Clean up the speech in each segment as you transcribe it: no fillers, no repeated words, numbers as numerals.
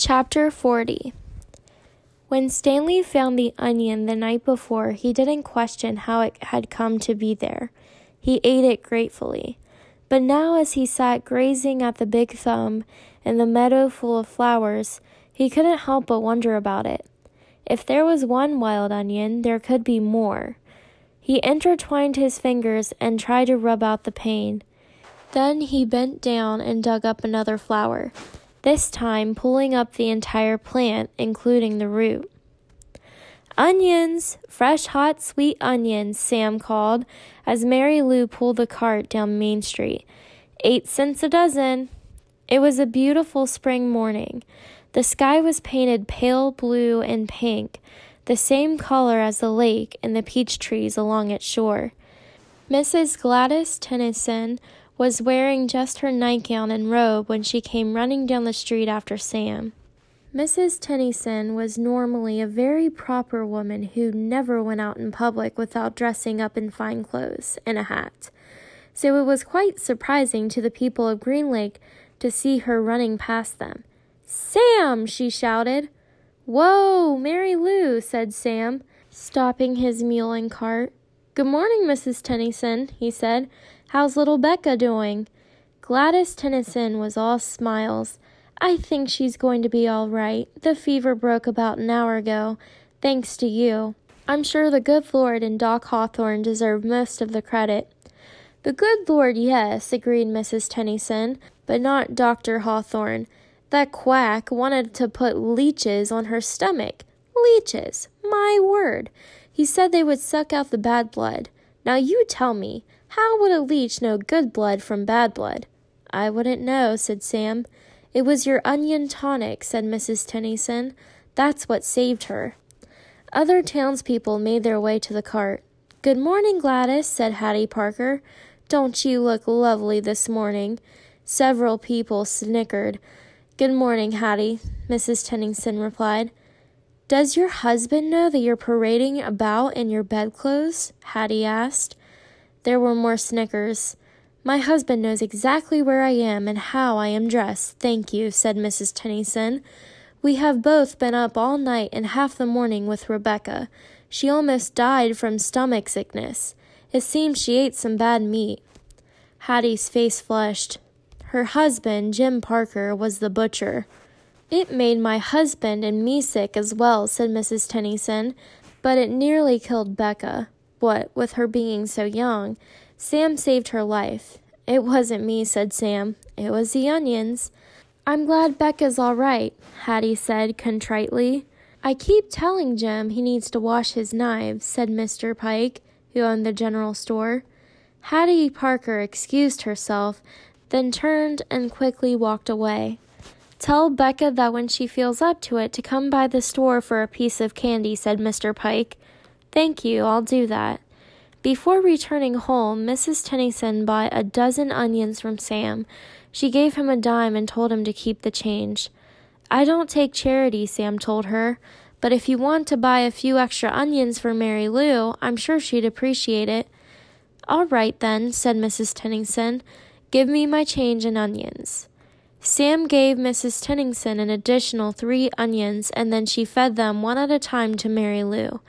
Chapter 40. When Stanley found the onion the night before, he didn't question how it had come to be there. He ate it gratefully. But now as he sat grazing at the big thumb in the meadow full of flowers, he couldn't help but wonder about it. If there was one wild onion, there could be more. He intertwined his fingers and tried to rub out the pain. Then he bent down and dug up another flower, this time pulling up the entire plant, including the root. "Onions! Fresh, hot, sweet onions," Sam called as Mary Lou pulled the cart down Main Street. 8 cents a dozen. It was a beautiful spring morning. The sky was painted pale blue and pink, the same color as the lake and the peach trees along its shore. Mrs. Gladys Tennyson was wearing just her nightgown and robe when she came running down the street after Sam. Mrs. Tennyson was normally a very proper woman who never went out in public without dressing up in fine clothes and a hat. So it was quite surprising to the people of Green Lake to see her running past them. "Sam!" she shouted. "Whoa, Mary Lou," said Sam, stopping his mule and cart. "Good morning, Mrs. Tennyson," he said. "How's little Becca doing?" Gladys Tennyson was all smiles. "I think she's going to be all right. The fever broke about an hour ago, thanks to you. I'm sure the good Lord and Doc Hawthorne deserve most of the credit." "The good Lord, yes," agreed Mrs. Tennyson, "but not Dr. Hawthorne. That quack wanted to put leeches on her stomach. Leeches! My word! He said they would suck out the bad blood. Now you tell me, how would a leech know good blood from bad blood?" "I wouldn't know," said Sam. "It was your onion tonic," said Mrs. Tennyson. "That's what saved her." Other townspeople made their way to the cart. "Good morning, Gladys," said Hattie Parker. "Don't you look lovely this morning?" Several people snickered. "Good morning, Hattie," Mrs. Tennyson replied. "Does your husband know that you're parading about in your bedclothes?" Hattie asked. There were more snickers. "My husband knows exactly where I am and how I am dressed, thank you," said Mrs. Tennyson. "We have both been up all night and half the morning with Rebecca. She almost died from stomach sickness. It seems she ate some bad meat." Hattie's face flushed. Her husband, Jim Parker, was the butcher. "It made my husband and me sick as well," said Mrs. Tennyson, "but it nearly killed Becca. What with her being so young, Sam saved her life." "It wasn't me," said Sam. "It was the onions." "I'm glad Becca's all right," Hattie said contritely. "I keep telling Jim he needs to wash his knives," said Mr. Pike, who owned the general store. Hattie Parker excused herself, then turned and quickly walked away. "Tell Becca that when she feels up to it to come by the store for a piece of candy," said Mr. Pike. "Thank you, I'll do that." Before returning home, Mrs. Tennyson bought a dozen onions from Sam. She gave him a dime and told him to keep the change. "I don't take charity," Sam told her, "but if you want to buy a few extra onions for Mary Lou, I'm sure she'd appreciate it." "All right, then," said Mrs. Tennyson. "Give me my change in onions." Sam gave Mrs. Tennyson an additional 3 onions, and then she fed them one at a time to Mary Lou.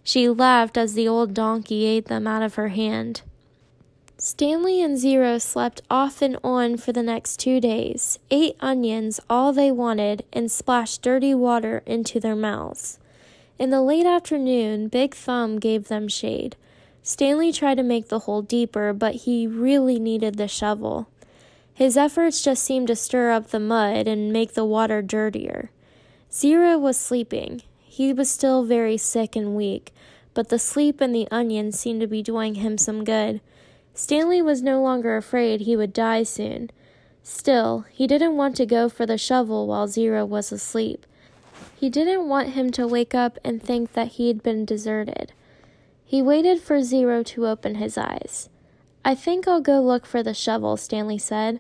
She laughed as the old donkey ate them out of her hand. Stanley and Zero slept off and on for the next 2 days, ate onions all they wanted, and splashed dirty water into their mouths. In the late afternoon, Big Thumb gave them shade. Stanley tried to make the hole deeper, but he really needed the shovel. His efforts just seemed to stir up the mud and make the water dirtier. Zero was sleeping. He was still very sick and weak, but the sleep and the onions seemed to be doing him some good. Stanley was no longer afraid he would die soon. Still, he didn't want to go for the shovel while Zero was asleep. He didn't want him to wake up and think that he had been deserted. He waited for Zero to open his eyes. "I think I'll go look for the shovel," Stanley said.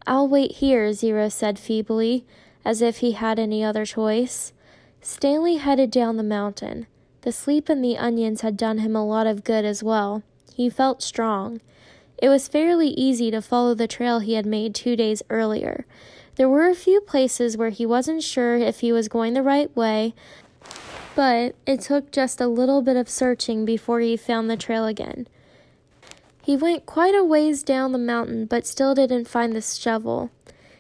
"I'll wait here," Zero said feebly, as if he had any other choice. Stanley headed down the mountain. The sleep and the onions had done him a lot of good as well. He felt strong. It was fairly easy to follow the trail he had made 2 days earlier. There were a few places where he wasn't sure if he was going the right way, but it took just a little bit of searching before he found the trail again. He went quite a ways down the mountain, but still didn't find the shovel.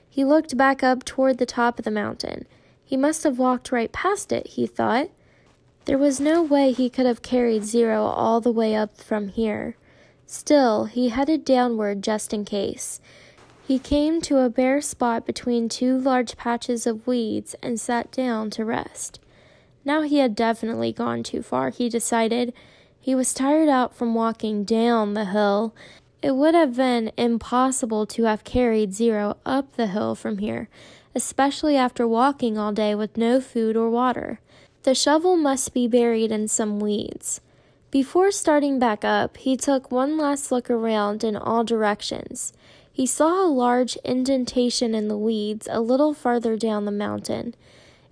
He looked back up toward the top of the mountain. He must have walked right past it, he thought. There was no way he could have carried Zero all the way up from here. Still, he headed downward just in case. He came to a bare spot between two large patches of weeds and sat down to rest. Now he had definitely gone too far, he decided. He was tired out from walking down the hill. It would have been impossible to have carried Zero up the hill from here, especially after walking all day with no food or water. The shovel must be buried in some weeds. Before starting back up, he took one last look around in all directions. He saw a large indentation in the weeds a little farther down the mountain.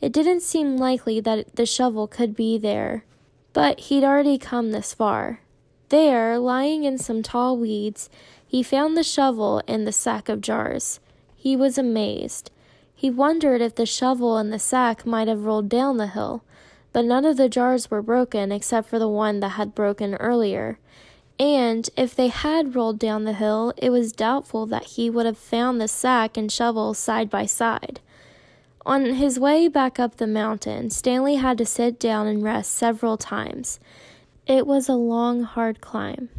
It didn't seem likely that the shovel could be there, but he'd already come this far. There, lying in some tall weeds, he found the shovel and the sack of jars. He was amazed. He wondered if the shovel and the sack might have rolled down the hill, but none of the jars were broken except for the one that had broken earlier. And if they had rolled down the hill, it was doubtful that he would have found the sack and shovel side by side. On his way back up the mountain, Stanley had to sit down and rest several times. It was a long, hard climb.